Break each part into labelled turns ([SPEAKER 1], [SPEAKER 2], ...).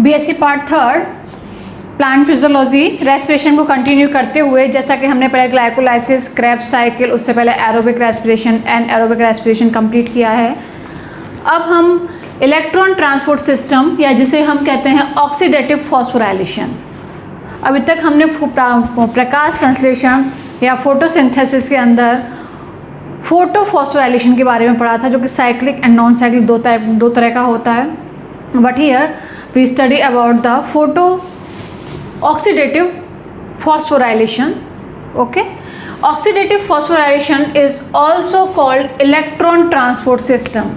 [SPEAKER 1] BSc part third plant physiology respiration को continue करते हुए जैसा कि हमने पहले ग्लाइकोलाइसिस, क्रेब्स साइकिल, उससे पहले aerobic respiration and aerobic respiration complete किया है। अब हम इलेक्ट्रॉन ट्रांसपोर्ट सिस्टम या जिसे हम कहते हैं ऑक्सीडेटिव फॉस्फोराइलेशन, अभी तक हमने प्रकाश संश्लेषण या फोटोसिंथेसिस के अंदर फोटो फॉस्फोराइलेशन के बारे में पढ़ा था, जो कि साइक्लिक एंड नॉन साइक्लिक दो तरह का होता है। But here we study about the photo oxidative phosphorylation. Okay, oxidative phosphorylation is also called electron transport system.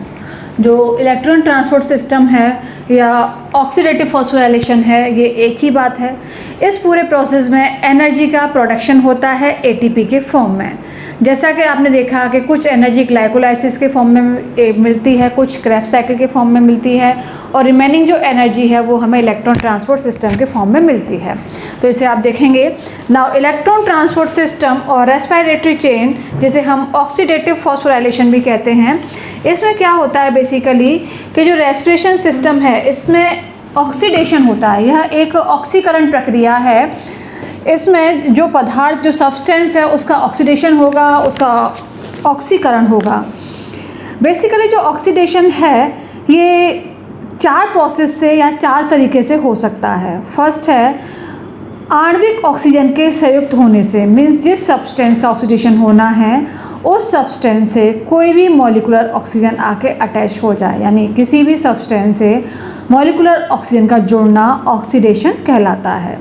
[SPEAKER 1] जो इलेक्ट्रॉन ट्रांसपोर्ट सिस्टम है या ऑक्सीडेटिव फॉस्फोराइलेशन है, ये एक ही बात है। इस पूरे प्रोसेस में एनर्जी का प्रोडक्शन होता है एटीपी के फॉर्म में। जैसा कि आपने देखा कि कुछ एनर्जी ग्लाइकोलाइसिस के फॉर्म में मिलती है, कुछ क्रेब्स साइकिल के फॉर्म में मिलती है, और रिमेनिंग जो एनर्जी है वो हमें इलेक्ट्रॉन ट्रांसपोर्ट सिस्टम के फॉर्म में मिलती है। तो इसे आप देखेंगे। नाउ इलेक्ट्रॉन ट्रांसपोर्ट सिस्टम और रेस्पिरेटरी चेन, जिसे हम ऑक्सीडेटिव फॉस्फोराइलेशन भी कहते हैं, इसमें क्या होता है बेसिकली कि जो रेस्पिरेशन सिस्टम है इसमें ऑक्सीडेशन होता है। यह एक ऑक्सीकरण प्रक्रिया है। इसमें जो पदार्थ, जो सब्सटेंस है, उसका ऑक्सीडेशन होगा, उसका ऑक्सीकरण होगा। बेसिकली जो ऑक्सीडेशन है ये 4 प्रोसेस से या 4 तरीके से हो सकता है। फर्स्ट है आणविक ऑक्सीजन के संयुक्त होने से, मीन्स जिस सब्सटेंस का ऑक्सीडेशन होना है उस सब्सटेंस से कोई भी मॉलिक्यूलर ऑक्सीजन आके अटैच हो जाए, यानी किसी भी सब्सटेंस से मॉलिक्यूलर ऑक्सीजन का जुड़ना ऑक्सीडेशन कहलाता है।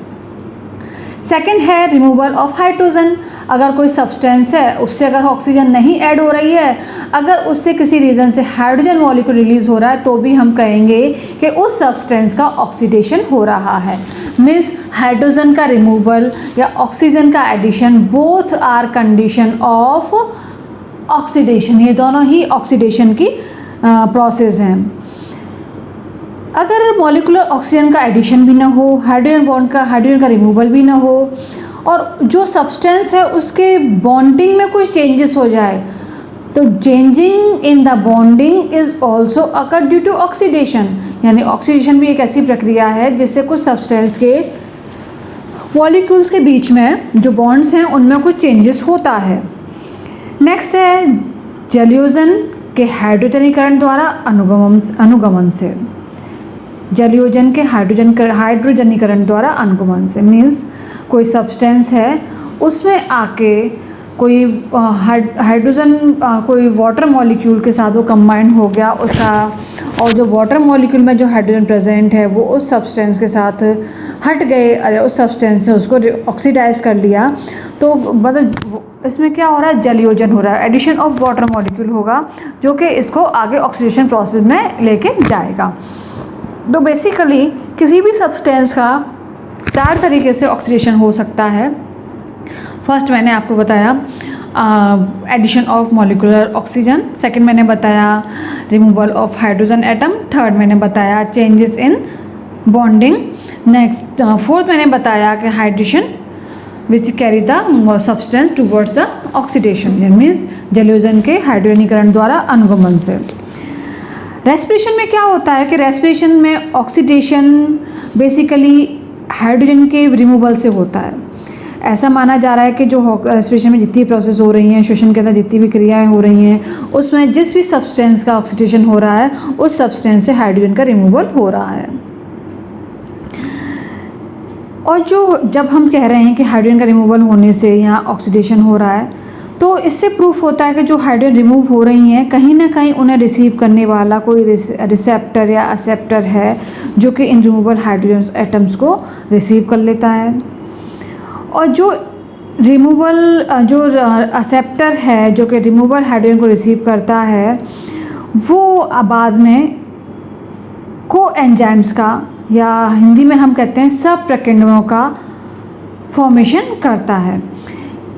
[SPEAKER 1] सेकेंड है रिमूवल ऑफ हाइड्रोजन। अगर कोई सब्सटेंस है उससे अगर ऑक्सीजन नहीं ऐड हो रही है, अगर उससे किसी रीज़न से हाइड्रोजन मॉलिक्यूल रिलीज़ हो रहा है, तो भी हम कहेंगे कि उस सब्सटेंस का ऑक्सीडेशन हो रहा है। मीन्स हाइड्रोजन का रिमूवल या ऑक्सीजन का addition, both are condition of oxidation. ये दोनों ही ऑक्सीडेशन की प्रोसेस हैं। अगर मॉलिक्यूलर ऑक्सीजन का एडिशन भी ना हो, हाइड्रोजन का रिमूवल भी ना हो, और जो सब्सटेंस है उसके बॉन्डिंग में कोई चेंजेस हो जाए, तो changing in the bonding is also occur due to oxidation. यानी ऑक्सीडेशन भी एक ऐसी प्रक्रिया है जिससे कुछ सब्सटेंस के मॉलिक्यूल्स के बीच में जो बॉन्ड्स हैं उनमें कुछ चेंजेस होता है। नेक्स्ट है जलयोजन के हाइड्रोजनीकरण द्वारा अनुगमन से। जलयोजन के हाइड्रोजनीकरण द्वारा अनुगमन से मीन्स कोई सब्सटेंस है उसमें आके कोई हाइड्रोजन कोई वाटर मॉलिक्यूल के साथ वो कंबाइन हो गया उसका, और जो वाटर मॉलिक्यूल में जो हाइड्रोजन प्रेजेंट है वो उस सब्सटेंस के साथ हट गए, उस सब्सटेंस से उसको ऑक्सीडाइज कर लिया, तो मतलब इसमें क्या हो रहा है, जलयोजन हो रहा है। एडिशन ऑफ वाटर मॉलिक्यूल होगा जो कि इसको आगे ऑक्सीडेशन प्रोसेस में लेके जाएगा। तो बेसिकली किसी भी सब्सटेंस का 4 तरीके से ऑक्सीडेशन हो सकता है। फर्स्ट मैंने आपको बताया addition of molecular oxygen, second मैंने बताया removal of hydrogen atom, third मैंने बताया changes in bonding, next fourth मैंने बताया कि hydration which carry the substance towards the oxidation, means जलयोजन के हाइड्रोजनीकरण द्वारा अनुगमन से। रेस्पिरेशन में क्या होता है कि रेस्पिरेशन में ऑक्सीडेशन बेसिकली हाइड्रोजन के रिमूवल से होता है। ऐसा माना जा रहा है कि जो रेस्पिरेशन में जितनी प्रोसेस हो रही हैं, श्वसन के अंदर जितनी भी क्रियाएं हो रही हैं, उसमें जिस भी सब्सटेंस का ऑक्सीडेशन हो रहा है उस सब्सटेंस से हाइड्रोजन का रिमूवल हो रहा है। और जब हम कह रहे हैं कि हाइड्रोजन का रिमूवल होने से यहाँ ऑक्सीडेशन हो रहा है, तो इससे प्रूफ होता है कि जो हाइड्रोजन रिमूव हो रही हैं कहीं ना कहीं उन्हें रिसीव करने वाला कोई रिसेप्टर या एक्सेप्टर है जो कि इन रिमूवल हाइड्रोजन एटम्स को रिसीव कर लेता है। और जो एक्सेप्टर है जो कि रिमूवल हाइड्रोजन को रिसीव करता है, वो बाद में कोएंजाइम्स का या हिंदी में हम कहते हैं सब प्रकिरणों का फॉर्मेशन करता है।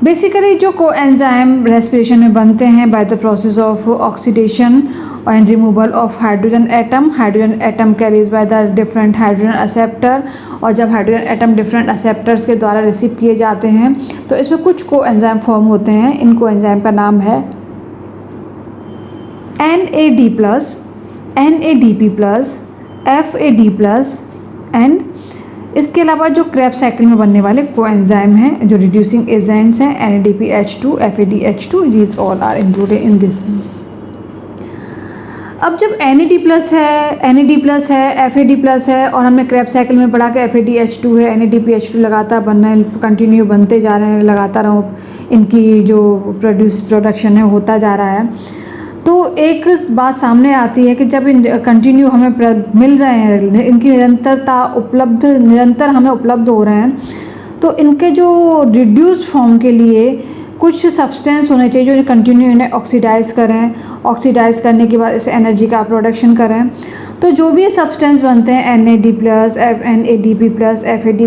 [SPEAKER 1] बेसिकली जो कोएंजाइम रेस्पिरेशन में बनते हैं by the process of oxidation and removal of hydrogen atom carries by the different hydrogen acceptor, और जब हाइड्रोजन एटम डिफरेंट एक्सेप्टर्स के द्वारा रिसीव किए जाते हैं तो इसमें कुछ कोएंजाइम फॉर्म होते हैं। इन कोएंजाइम का नाम है NAD+, NADP+, FAD+, एंड इसके अलावा जो क्रेब्स साइकिल में बनने वाले कोएंजाइम हैं, जो रिड्यूसिंग एजेंट्स हैं, NADPH2, FADH2, these all are included in this thing. अब जब NAD+ है, FAD+ है और हमने क्रेब्स साइकिल में पढ़ा कि FADH2 है, NADPH2 लगातार बनना है, कंटिन्यू बनते जा रहे हैं, लगातार इनकी जो प्रोडक्शन है होता जा रहा है, तो एक बात सामने आती है कि जब इन कंटिन्यू हमें मिल रहे हैं, इनकी निरंतर हमें उपलब्ध हो रहे हैं, तो इनके जो रिड्यूस्ड फॉर्म के लिए कुछ सब्सटेंस होने चाहिए जो कंटिन्यू इन्हें ऑक्सीडाइज़ करें, ऑक्सीडाइज़ करने के बाद इसे एनर्जी का प्रोडक्शन करें। तो जो भी ये सब्सटेंस बनते हैं NAD+, NADP+, FAD+,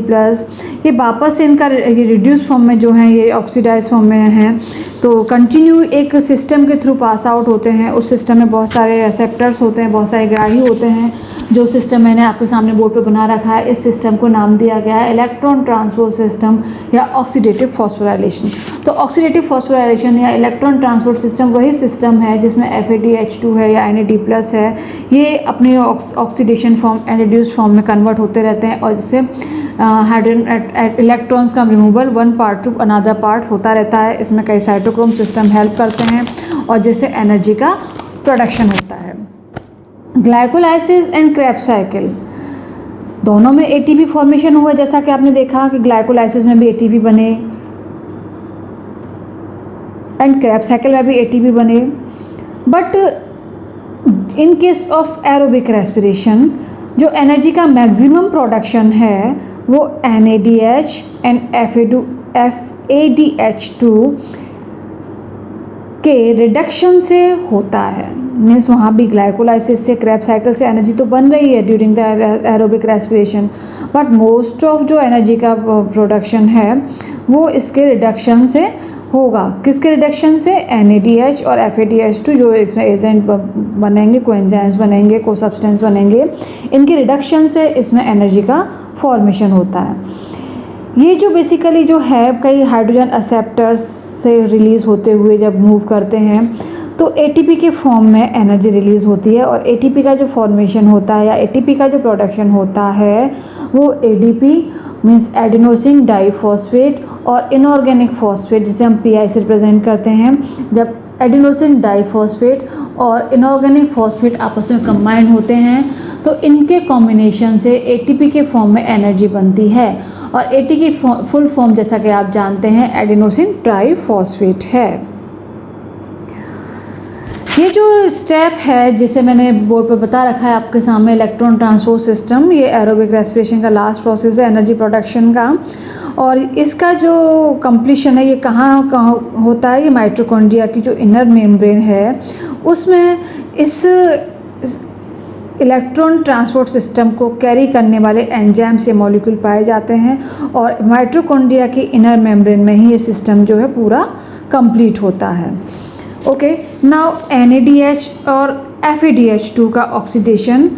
[SPEAKER 1] ये वापस से इनका ये रिड्यूस फॉर्म में जो हैं ये ऑक्सीडाइज फॉर्म में हैं, तो कंटिन्यू एक सिस्टम के थ्रू पास आउट होते हैं। उस सिस्टम में बहुत सारे रिसेप्टर्स होते हैं, बहुत सारे ग्राही होते हैं। जो सिस्टम मैंने आपके सामने बोर्ड पे बना रखा है, इस सिस्टम को नाम दिया गया है इलेक्ट्रॉन ट्रांसपोर्ट सिस्टम या ऑक्सीडेटिव फॉस्फोराइलेशन। तो ऑक्सीडेटिव फॉस्फोराइलेशन या इलेक्ट्रॉन ट्रांसपोर्ट सिस्टम वही सिस्टम है जिसमें FADH2 है या NAD+ है, ये अपने ऑक्सीडेशन फॉर्म रिड्यूस्ड फॉर्म में कन्वर्ट होते रहते हैं और जिससे हाइड्रोजन इलेक्ट्रॉन्स का removal one part two another part होता रहता है। इसमें कई साइटोक्रोम सिस्टम हेल्प करते हैं और जिससे एनर्जी का प्रोडक्शन होता है। ग्लाइकोलाइसिस एंड क्रेब्स साइकिल दोनों में ATP फॉर्मेशन हुआ, जैसा कि आपने देखा कि ग्लाइकोलाइसिस में भी ATP बने एंड क्रेब्स साइकिल में भी ATP बने। But in case of aerobic respiration जो एनर्जी का मैक्सिमम प्रोडक्शन है वो NADH एंड FADH2 के रिडक्शन से होता है। मीन्स वहाँ भी ग्लाइकोलाइसिस से क्रेब्स साइकिल से एनर्जी तो बन रही है during the aerobic respiration, but most of जो एनर्जी का प्रोडक्शन है वो इसके रिडक्शन से होगा। किसके रिडक्शन से? NADH और FADH2 जो इसमें एजेंट बनेंगे, कोएंजाइम्स बनेंगे, को सब्सटेंस बनेंगे, इनके रिडक्शन से इसमें एनर्जी का फॉर्मेशन होता है। ये जो बेसिकली जो है कई हाइड्रोजन एक्सेप्टर्स से रिलीज़ होते हुए जब मूव करते हैं तो ATP के फॉर्म में एनर्जी रिलीज़ होती है और ATP का जो फॉर्मेशन होता है या ATP का जो प्रोडक्शन होता है वो ADP मीन्स एडिनोसिन डाइफॉस्फेट और इनऑर्गेनिक फॉस्फेट जिसे हम PI से रिप्रेजेंट करते हैं। जब एडिनोसिन डाइफॉस्फेट और इनऑर्गेनिक फॉस्फेट आपस में कंबाइन होते हैं तो इनके कॉम्बिनेशन से ATP के फॉर्म में एनर्जी बनती है और ATP की फुल फॉर्म जैसा कि आप जानते हैं एडिनोसिन ट्राइफॉस्फेट है। ये जो स्टेप है जिसे मैंने बोर्ड पर बता रखा है आपके सामने, इलेक्ट्रॉन ट्रांसपोर्ट सिस्टम, ये एरोबिक रेस्पिरेशन का लास्ट प्रोसेस है एनर्जी प्रोडक्शन का। और इसका जो कंप्लीशन है ये कहाँ होता है? ये माइटोकॉन्ड्रिया की जो इनर मेम्ब्रेन है उसमें इस इलेक्ट्रॉन ट्रांसपोर्ट सिस्टम को कैरी करने वाले एंजाइम से मॉलिक्यूल पाए जाते हैं और माइटोकॉन्ड्रिया की इनर मेम्ब्रेन में ही ये सिस्टम जो है पूरा कंप्लीट होता है। ओके, नाउ NADH और FADH2 का ऑक्सीडेशन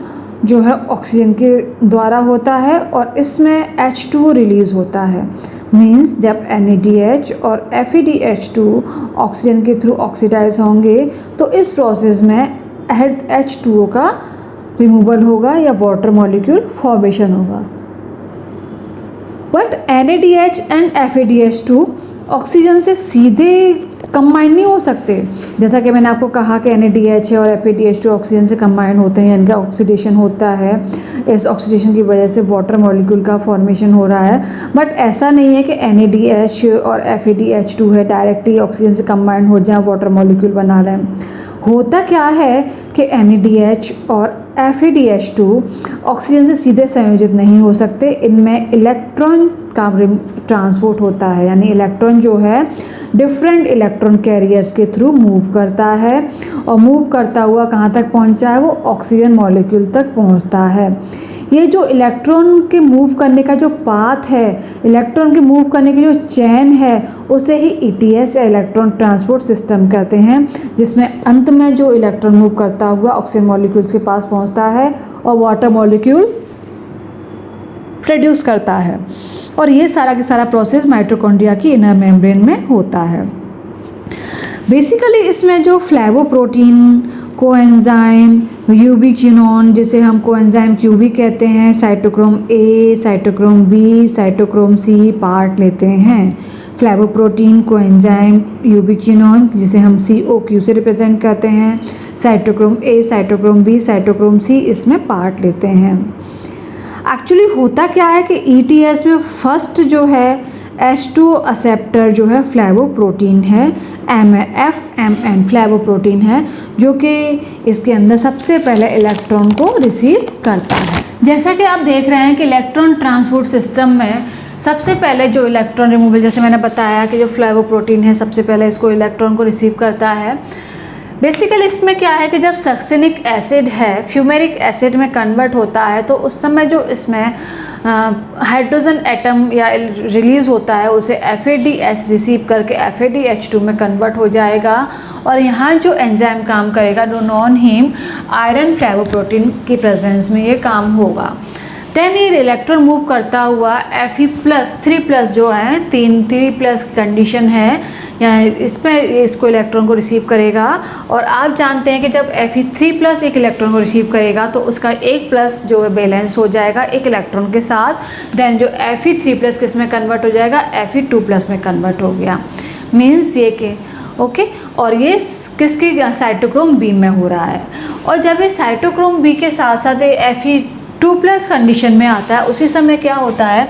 [SPEAKER 1] जो है ऑक्सीजन के द्वारा होता है और इसमें H2O रिलीज़ होता है। मीन्स जब NADH और FADH2 ऑक्सीजन के थ्रू ऑक्सीडाइज होंगे तो इस प्रोसेस में H2O का रिमूवल होगा या वाटर मॉलिक्यूल फॉर्मेशन होगा। But NADH and FADH2 oxygen से सीधे कंबाइन नहीं हो सकते। जैसा कि मैंने आपको कहा कि NADH और FADH2 ऑक्सीजन से कंबाइन होते हैं, इनका ऑक्सीडेशन होता है, इस ऑक्सीडेशन की वजह से वाटर मॉलिक्यूल का फॉर्मेशन हो रहा है। बट ऐसा नहीं है कि NADH और FADH2 है डायरेक्टली ऑक्सीजन से कंबाइन हो जाए वाटर मॉलिक्यूल बना लें। होता क्या है कि NADH और FADH2 ऑक्सीजन से सीधे संयोजित नहीं हो सकते, इनमें इलेक्ट्रॉन का ट्रांसपोर्ट होता है, यानी इलेक्ट्रॉन जो है डिफरेंट इलेक्ट्रॉन कैरियर्स के थ्रू मूव करता है और मूव करता हुआ कहाँ तक पहुँचा है? वो ऑक्सीजन मॉलिक्यूल तक पहुँचता है। ये जो इलेक्ट्रॉन के मूव करने का जो पाथ है, इलेक्ट्रॉन के मूव करने की जो चैन है, उसे ही ETS या इलेक्ट्रॉन ट्रांसपोर्ट सिस्टम कहते हैं, जिसमें अंत में जो इलेक्ट्रॉन मूव करता हुआ ऑक्सीजन मॉलिक्यूल्स के पास पहुंचता है और वाटर मॉलिक्यूल प्रोड्यूस करता है। और ये सारा का सारा प्रोसेस माइटोकॉन्ड्रिया की इनर मेम्ब्रेन में होता है। बेसिकली इसमें जो फ्लेवोप्रोटीन, कोएंजाइम यूबिक्विनोन, जिसे हम कोएंजाइम क्यू भी कहते हैं, cytochrome a, cytochrome b, cytochrome c part लेते हैं। फ्लेवोप्रोटीन, कोएंजाइम यूबिक्विनोन, जिसे हम COQ से रिप्रेजेंट करते हैं, cytochrome a, cytochrome b, cytochrome c इसमें पार्ट लेते हैं। एक्चुअली होता क्या है कि ETS में फर्स्ट जो है H2O एक्सेप्टर जो है फ्लेवोप्रोटीन है, FMN फ्लेवोप्रोटीन है, जो कि इसके अंदर सबसे पहले इलेक्ट्रॉन को रिसीव करता है। जैसा कि आप देख रहे हैं कि इलेक्ट्रॉन ट्रांसपोर्ट सिस्टम में सबसे पहले जो इलेक्ट्रॉन रिमूवल, जैसे मैंने बताया कि जो फ्लेवोप्रोटीन है सबसे पहले इसको इलेक्ट्रॉन को रिसीव करता है। बेसिकली इसमें क्या है कि जब सक्सेनिक एसिड है फ्यूमेरिक एसिड में कन्वर्ट होता है, तो उस समय जो इसमें हाइड्रोजन एटम या रिलीज़ होता है उसे FADH रिसीव करके FADH2 में कन्वर्ट हो जाएगा, और यहाँ जो एंजाइम काम करेगा जो नॉन हीम आयरन फ्लेवोप्रोटीन की प्रेजेंस में ये काम होगा। देन ये इलेक्ट्रॉन मूव करता हुआ Fe+3+ जो है 3+ कंडीशन है, यानी इसमें इसको इलेक्ट्रॉन को रिसीव करेगा। और आप जानते हैं कि जब Fe3+ एक इलेक्ट्रॉन को रिसीव करेगा तो उसका 1+ जो है बैलेंस हो जाएगा एक इलेक्ट्रॉन के साथ। देन जो Fe3+ किस में कन्वर्ट हो जाएगा, Fe2+ में कन्वर्ट हो गया। मीन्स ये कि ओके और ये किसकी साइटोक्रोम बी में हो रहा है। और जब ये साइटोक्रोम बी के साथ साथ ये Fe2+ कंडीशन में आता है, उसी समय क्या होता है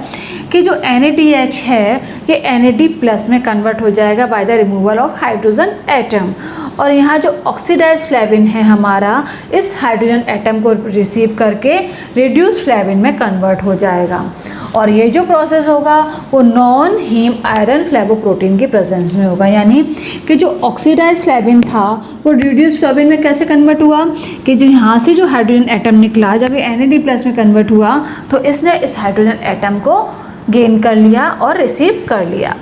[SPEAKER 1] कि जो NADH है ये NAD+ में कन्वर्ट हो जाएगा by the removal of hydrogen atom. और यहाँ जो ऑक्सीडाइज फ्लेविन है हमारा, इस हाइड्रोजन एटम को रिसीव करके रिड्यूस फ्लेविन में कन्वर्ट हो जाएगा। और ये जो प्रोसेस होगा वो नॉन हीम आयरन फ्लेवोप्रोटीन की प्रेजेंस में होगा, यानी कि जो ऑक्सीडाइज फ्लेविन था वो रिड्यूस फ्लेविन में कैसे कन्वर्ट हुआ कि जो यहाँ से जो हाइड्रोजन एटम निकला जब ये NAD+ में कन्वर्ट हुआ तो इसने इस हाइड्रोजन एटम को गेन कर लिया और रिसीव कर लिया।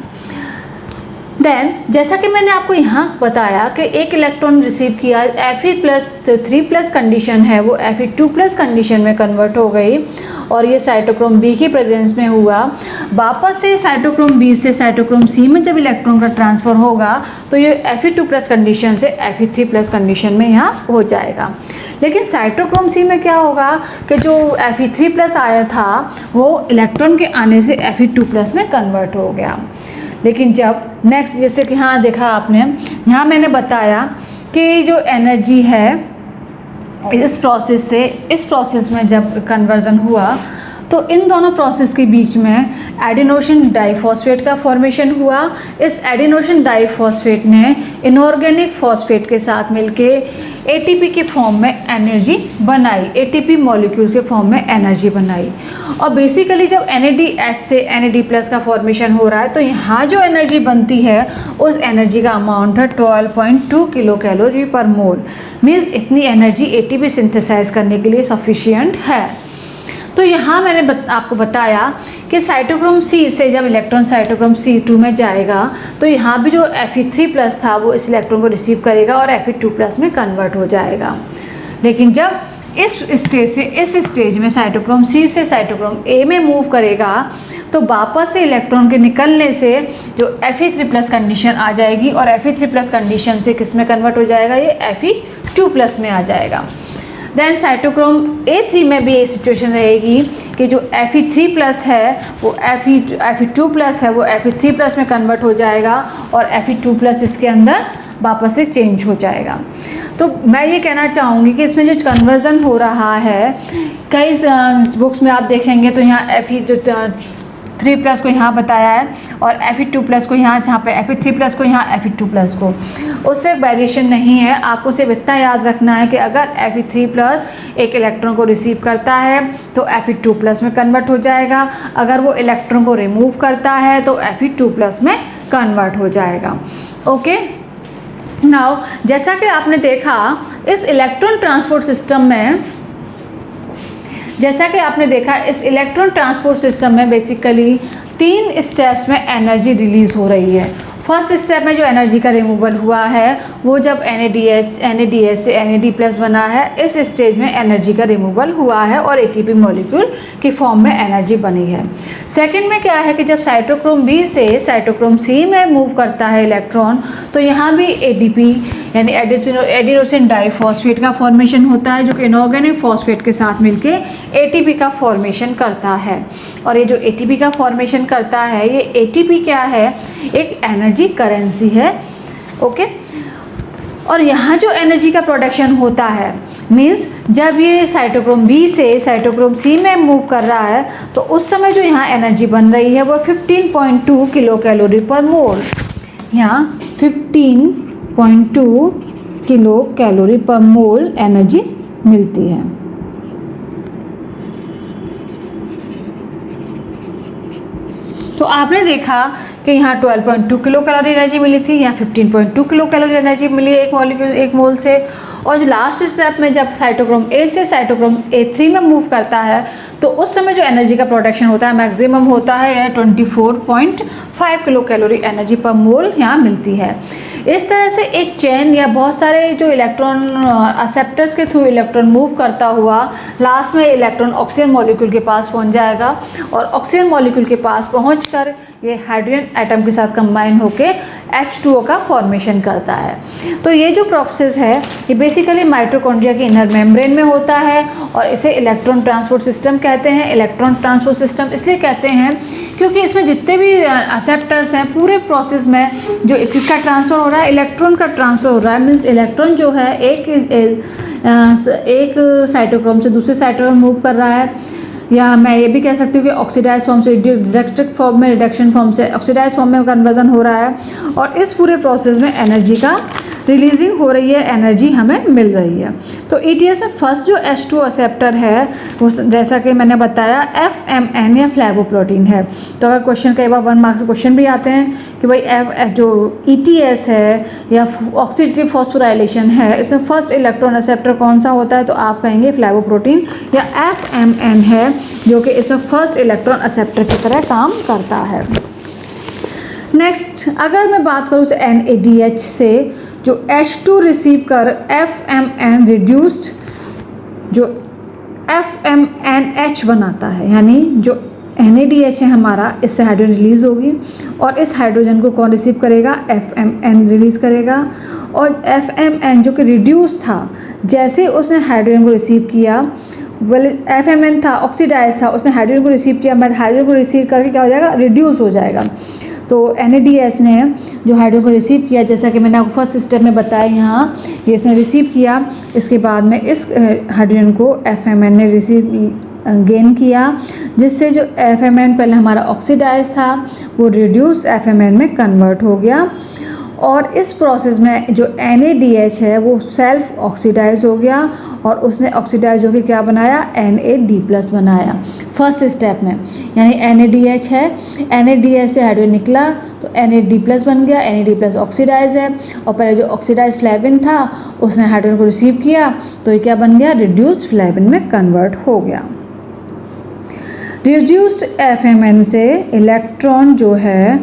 [SPEAKER 1] देन जैसा कि मैंने आपको यहाँ बताया कि एक इलेक्ट्रॉन रिसीव किया, Fe+3+ कंडीशन है वो Fe2+ कंडीशन में कन्वर्ट हो गई और ये साइटोक्रोम बी की प्रेजेंस में हुआ। वापस से साइटोक्रोम बी से साइटोक्रोम सी में जब इलेक्ट्रॉन का ट्रांसफ़र होगा तो ये Fe2+ कंडीशन से Fe3+ कंडीशन में यहाँ हो जाएगा। लेकिन साइटोक्रोम सी में क्या होगा कि जो Fe3+ आया था वो इलेक्ट्रॉन के आने से Fe2+ में कन्वर्ट हो गया। लेकिन जब नेक्स्ट जैसे कि हाँ देखा आपने, यहाँ मैंने बताया कि जो एनर्जी है इस प्रोसेस में जब कन्वर्जन हुआ तो इन दोनों प्रोसेस के बीच में एडिनोसिन डाइफॉस्फेट का फॉर्मेशन हुआ। इस एडिनोसिन डाइफॉस्फेट ने इनऑर्गेनिक फॉस्फेट के साथ मिलके ATP के फॉर्म में एनर्जी बनाई, ATP मॉलिक्यूल के फॉर्म में एनर्जी बनाई। और बेसिकली जब NADH से NAD+ का फॉर्मेशन हो रहा है तो यहाँ जो एनर्जी बनती है उस एनर्जी का अमाउंट है 12.2 किलो कैलोरी पर मोल। मीन्स इतनी एनर्जी ATP सिंथेसाइज करने के लिए सफिशिएंट है। तो यहाँ मैंने आपको बताया कि साइटोक्रोम सी से जब इलेक्ट्रॉन साइटोक्रोम C2 में जाएगा तो यहाँ भी जो Fe3+ था वो इस इलेक्ट्रॉन को रिसीव करेगा और Fe2+ में कन्वर्ट हो जाएगा। लेकिन जब इस स्टेज से इस स्टेज में साइटोक्रोम सी से साइटोक्रोम A में मूव करेगा तो वापस से इलेक्ट्रॉन के निकलने से जो Fe3+ कंडीशन आ जाएगी और Fe3+ कंडीशन से किस में कन्वर्ट हो जाएगा, ये Fe2+ में आ जाएगा। देन साइटोक्रोम A3 में भी ये सिचुएशन रहेगी कि जो Fe3+ है वो Fe2+ है वो Fe3+ में कन्वर्ट हो जाएगा और Fe2+ इसके अंदर वापस से चेंज हो जाएगा। तो मैं ये कहना चाहूँगी कि इसमें जो कन्वर्जन हो रहा है कई बुक्स में आप देखेंगे तो यहाँ Fe3+ को यहाँ बताया है और Fe2+ को यहाँ, जहाँ पे Fe3+ को यहाँ Fe2+ को, उससे वेरिएशन नहीं है। आपको सिर्फ इतना याद रखना है कि अगर Fe3+ एक इलेक्ट्रॉन को रिसीव करता है तो Fe2+ में कन्वर्ट हो जाएगा, अगर वो इलेक्ट्रॉन को रिमूव करता है तो Fe2+ में कन्वर्ट हो जाएगा। ओके नाउ जैसा कि आपने देखा इस इलेक्ट्रॉन ट्रांसपोर्ट सिस्टम में, जैसा कि आपने देखा इस इलेक्ट्रॉन ट्रांसपोर्ट सिस्टम में बेसिकली 3 स्टेप्स में एनर्जी रिलीज़ हो रही है फर्स्ट स्टेप में जो एनर्जी का रिमूवल हुआ है वो जब NADH से NAD+ बना है, इस स्टेज में एनर्जी का रिमूवल हुआ है और ATP मॉलिक्यूल की फॉर्म में एनर्जी बनी है। सेकंड में क्या है कि जब साइटोक्रोम B से साइटोक्रोम C में मूव करता है इलेक्ट्रॉन, तो यहाँ भी ADP यानी एडिनोसिन डाइफॉस्फेट का फॉर्मेशन होता है, जो कि इनऑर्गेनिक फॉस्फेट के साथ मिलके ATP का फॉर्मेशन करता है। और ये जो ATP का फॉर्मेशन करता है, ये ATP क्या है, एक एनर्जी करेंसी है। ओके, और यहाँ जो एनर्जी का प्रोडक्शन होता है मीन्स जब ये साइटोक्रोम B से साइटोक्रोम C में मूव कर रहा है, तो उस समय जो यहाँ एनर्जी बन रही है वो 15.2 किलो कैलोरी पर मोल, यहाँ 15.2 किलो कैलोरी पर मोल एनर्जी मिलती है। तो आपने देखा कि यहाँ 12.2 किलो कैलोरी एनर्जी मिली थी, यहाँ 15.2 किलो कैलोरी एनर्जी मिली एक मोल से। और जो लास्ट स्टेप में जब साइटोक्रोम A से साइटोक्रोम A3 में मूव करता है, तो उस समय जो एनर्जी का प्रोडक्शन होता है मैक्सिमम होता है, यह 24.5 किलो कैलोरी एनर्जी पर मोल यहाँ मिलती है। इस तरह से एक चेन या बहुत सारे जो इलेक्ट्रॉन एक्सेप्टर्स के थ्रू इलेक्ट्रॉन मूव करता हुआ लास्ट में इलेक्ट्रॉन ऑक्सीजन मॉलिक्यूल के पास पहुँच जाएगा, और ऑक्सीजन मॉलिक्यूल के पास पहुँचकर ये हाइड्रोजन एटम के साथ कंबाइन होके H2O का फॉर्मेशन करता है। तो ये जो प्रोसेस है ये बेसिकली माइटोकॉन्ड्रिया के इनर मेम्ब्रेन में होता है, और इसे इलेक्ट्रॉन ट्रांसपोर्ट सिस्टम कहते हैं। इलेक्ट्रॉन ट्रांसपोर्ट सिस्टम इसलिए कहते हैं क्योंकि इसमें जितने भी एक्सेप्टर्स हैं, पूरे प्रोसेस में जो किसका ट्रांसफ़र हो रहा है, इलेक्ट्रॉन का ट्रांसफ़र हो रहा है। मीन्स इलेक्ट्रॉन जो है एक साइटोक्रोम से दूसरे साइटोक्रोम मूव कर रहा है, या मैं ये भी कह सकती हूँ कि ऑक्सीडाइज फॉर्म से रिडक्टिव फॉर्म में, रिडक्शन फॉर्म से ऑक्सीडाइज फॉर्म में कन्वर्जन हो रहा है। और इस पूरे प्रोसेस में एनर्जी का रिलीजिंग हो रही है, एनर्जी हमें मिल रही है। तो ETS में फर्स्ट जो H2 एक्सेप्टर है वो जैसा कि मैंने बताया FMN या फ्लैवोप्रोटीन है। तो अगर क्वेश्चन कई बार 1 मार्क्स के क्वेश्चन भी आते हैं कि भाई जो ETS है या ऑक्सीडेटिव फॉस्फोराइलेशन है, इसमें फर्स्ट इलेक्ट्रॉन एक्सेप्टर कौन सा होता है, तो आप कहेंगे फ्लैवोप्रोटीन या FMN है, जो कि इसमें फर्स्ट इलेक्ट्रॉन एक्सेप्टर की तरह काम करता है। नेक्स्ट अगर मैं बात करूँ तो NADH से जो H2 रिसीव कर FMN रिड्यूस्ड जो FMNH बनाता है, यानी जो NADH है हमारा, इससे हाइड्रोजन रिलीज़ होगी, और इस हाइड्रोजन को कौन रिसीव करेगा, FMN रिलीज़ करेगा। और FMN जो कि रिड्यूस था, जैसे उसने हाइड्रोजन को रिसीव किया, FMN था ऑक्सीडाइज था, उसने हाइड्रोजन को रिसीव किया, बट हाइड्रोजन को रिसीव करके क्या हो जाएगा, रिड्यूस हो जाएगा। तो NADH ने जो हाइड्रोजन को रिसीव किया, जैसा कि मैंने आपको फर्स्ट स्टेप में बताया, यहाँ ये इसने रिसीव किया, इसके बाद में इस हाइड्रोजन को FMN ने रिसीव गेन किया, जिससे जो FMN पहले हमारा ऑक्सीडाइज था वो रिड्यूस FMN में कन्वर्ट हो गया। और इस प्रोसेस में जो NADH है वो सेल्फ ऑक्सीडाइज हो गया, और उसने ऑक्सीडाइज होकर क्या बनाया, NAD+ बनाया फर्स्ट स्टेप में। यानी NADH है, NADH से हाइड्रोजन निकला तो NAD+ बन गया, NAD+ ऑक्सीडाइज है, और पहले जो ऑक्सीडाइज फ्लेविन था उसने हाइड्रोजन को रिसीव किया, तो ये क्या बन गया, रिड्यूस्ड फ्लेविन में कन्वर्ट हो गया। रिड्यूस्ड FMN से इलेक्ट्रॉन जो है,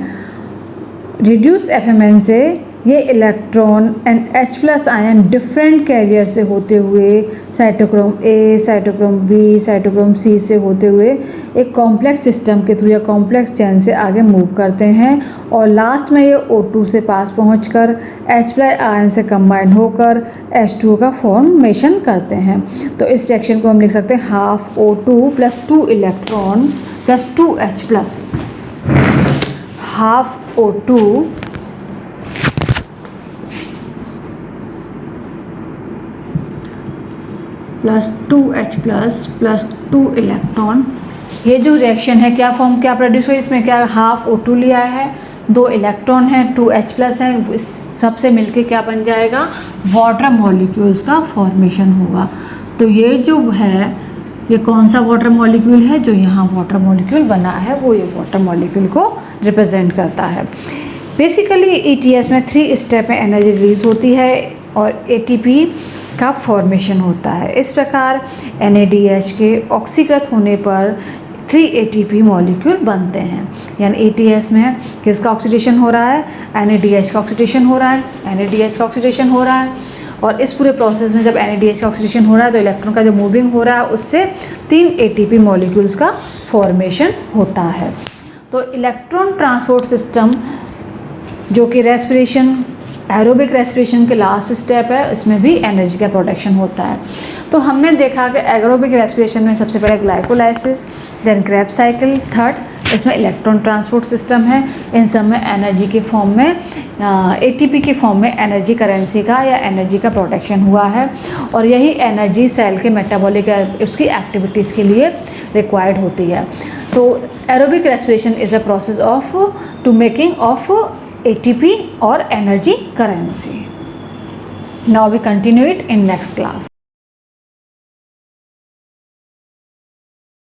[SPEAKER 1] रिड्यूस FMN से ये electron and H+ ion different carrier से होते हुए cytochrome A, cytochrome B, cytochrome C से होते हुए एक कॉम्प्लेक्स सिस्टम के थ्रू या कॉम्प्लेक्स चेन से आगे मूव करते हैं, और लास्ट में ये O2 से पास पहुंचकर H+ आयन से कंबाइन होकर H2O का फॉर्मेशन करते हैं। तो इस सेक्शन को हम लिख सकते हैं half O2 + 2 electron + 2 H+, half O2 + 2H+ + 2 electron. ये जो रिएक्शन है क्या प्रोड्यूस हुई, इसमें क्या हाफ O2 लिया है, 2 इलेक्ट्रॉन है, 2H+ है, इस सबसे मिलके क्या बन जाएगा, वाटर मॉलिक्यूल्स का फॉर्मेशन होगा। तो ये जो है, ये कौन सा वाटर मॉलिक्यूल है, जो यहाँ वाटर मॉलिक्यूल बना है वो ये वाटर मॉलिक्यूल को रिप्रेजेंट करता है। बेसिकली ETS में 3 स्टेप में एनर्जी रिलीज होती है और ATP का फॉर्मेशन होता है। इस प्रकार NADH के ऑक्सीकृत होने पर 3 ATP मॉलिक्यूल बनते हैं। यानी ATS में किसका ऑक्सीडेशन हो रहा है, NADH का ऑक्सीडेशन हो रहा है, NADH का ऑक्सीडेशन हो रहा है। और इस पूरे प्रोसेस में जब NADH का ऑक्सीडेशन हो रहा है तो इलेक्ट्रॉन का जो मूविंग हो रहा है उससे 3 ATP मॉलिक्यूल्स का फॉर्मेशन होता है। तो इलेक्ट्रॉन ट्रांसपोर्ट सिस्टम जो कि रेस्पिरेशन, एरोबिक रेस्पिरेशन के लास्ट स्टेप है, इसमें भी एनर्जी का प्रोडक्शन होता है। तो हमने देखा कि एरोबिक रेस्पिरेशन में सबसे पहले glycolysis, then Krebs cycle, third इसमें इलेक्ट्रॉन ट्रांसपोर्ट सिस्टम है। इन सब में एनर्जी के फॉर्म में ATP के फॉर्म में एनर्जी करेंसी का या एनर्जी का प्रोडक्शन हुआ है और यही एनर्जी सेल के मेटाबॉलिक उसकी एक्टिविटीज़ के लिए रिक्वायर्ड होती है। तो aerobic respiration is a process of to making of ATP or energy currency. Now we continue it in next class.